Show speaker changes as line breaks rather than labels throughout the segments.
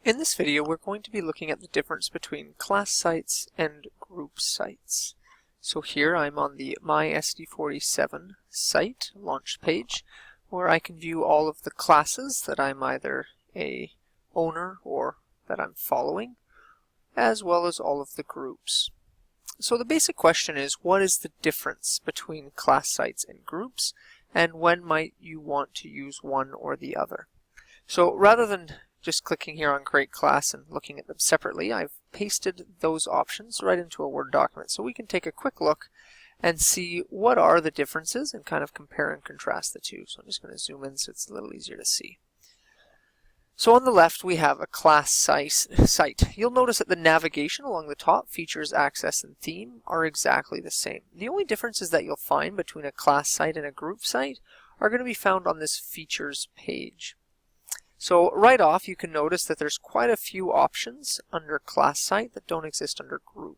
In this video, we're going to be looking at the difference between class sites and group sites. So here I'm on the MySD47 site launch page, where I can view all of the classes that I'm either a owner or that I'm following, as well as all of the groups. So the basic question is, what is the difference between class sites and groups, and when might you want to use one or the other? So rather than just clicking here on Create Class and looking at them separately, I've pasted those options right into a Word document so we can take a quick look and see what are the differences and kind of compare and contrast the two. So I'm just going to zoom in so it's a little easier to see. So on the left we have a class site. You'll notice that the navigation along the top, features, access, and theme are exactly the same. The only differences that you'll find between a class site and a group site are going to be found on this features page. So right off you can notice that there's quite a few options under class site that don't exist under group.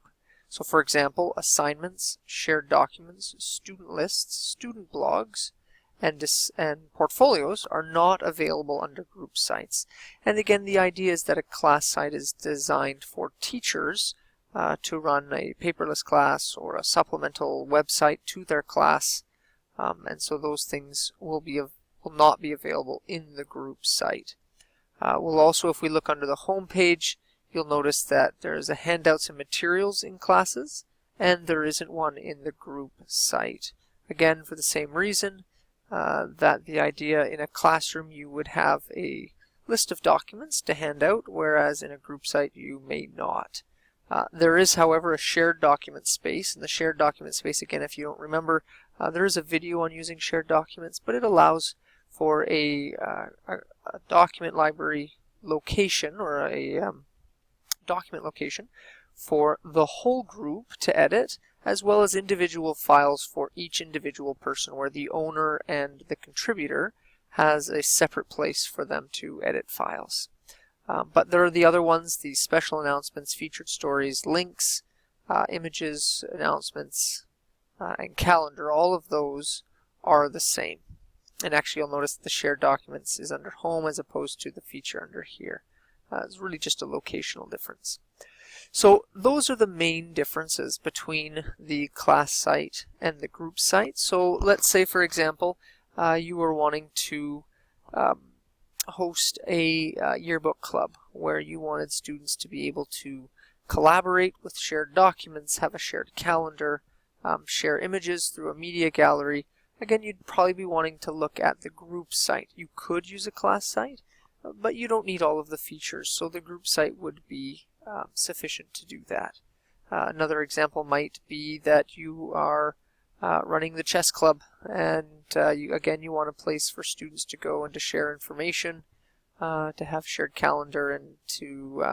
So for example, assignments, shared documents, student lists, student blogs, and portfolios are not available under group sites. And again, the idea is that a class site is designed for teachers to run a paperless class or a supplemental website to their class, and so those things will not be available in the group site. We'll also, if we look under the home page, you'll notice that there's a handouts and materials in classes, and there isn't one in the group site. Again, for the same reason, that the idea in a classroom you would have a list of documents to hand out, whereas in a group site you may not. There is, however, a shared document space, and the shared document space, again, if you don't remember, there is a video on using shared documents, but it allows for a document library location, or a document location for the whole group to edit, as well as individual files for each individual person, where the owner and the contributor has a separate place for them to edit files. But there are the other ones, the special announcements, featured stories, links, images, announcements, and calendar. All of those are the same. And actually you'll notice that the shared documents is under home as opposed to the feature under here. It's really just a locational difference. So those are the main differences between the class site and the group site. So let's say, for example, you were wanting to host a yearbook club where you wanted students to be able to collaborate with shared documents, have a shared calendar, share images through a media gallery. Again, you'd probably be wanting to look at the group site. You could use a class site, but you don't need all of the features, so the group site would be sufficient to do that. Another example might be that you are running the chess club, and you want a place for students to go and to share information, to have shared calendar, and to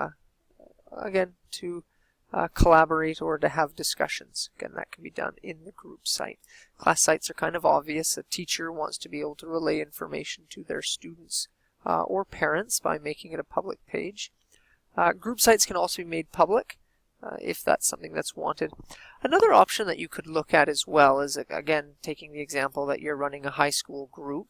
collaborate or to have discussions. Again, that can be done in the group site. Class sites are kind of obvious. A teacher wants to be able to relay information to their students or parents by making it a public page. Group sites can also be made public if that's something that's wanted. Another option that you could look at as well is, again, taking the example that you're running a high school group,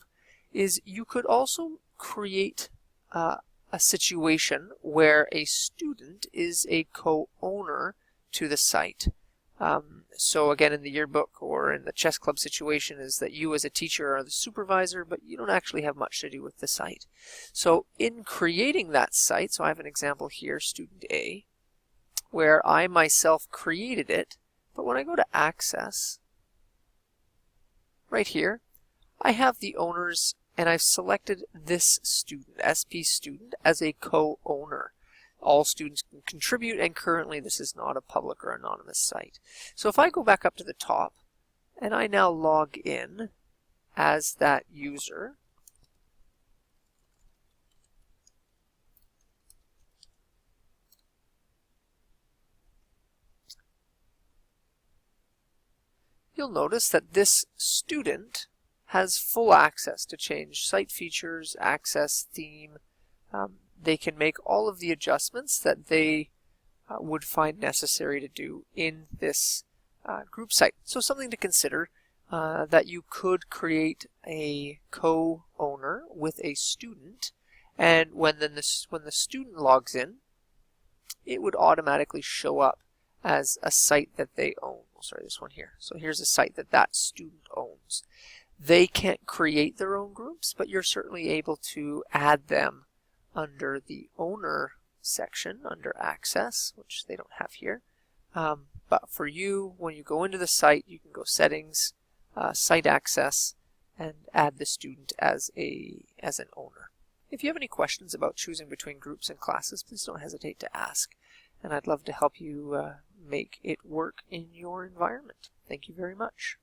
is you could also create a situation where a student is a co-owner to the site. So again, in the yearbook or in the chess club situation is that you as a teacher are the supervisor, but you don't actually have much to do with the site. So in creating that site, so I have an example here, student A, where I myself created it, but when I go to access, right here, I have the owners, and I've selected this student, SP student, as a co-owner. All students can contribute, and currently this is not a public or anonymous site. So if I go back up to the top, and I now log in as that user, you'll notice that this student has full access to change site features, access, theme. They can make all of the adjustments that they would find necessary to do in this group site. So something to consider, that you could create a co-owner with a student And when the student logs in, it would automatically show up as a site that they own. Oh, sorry, this one here. So here's a site that that student owns. They can't create their own groups, but you're certainly able to add them under the owner section under access, which they don't have here. But for you, when you go into the site, you can go settings, site access, and add the student as an owner. If you have any questions about choosing between groups and classes, please don't hesitate to ask, and I'd love to help you make it work in your environment. Thank you very much.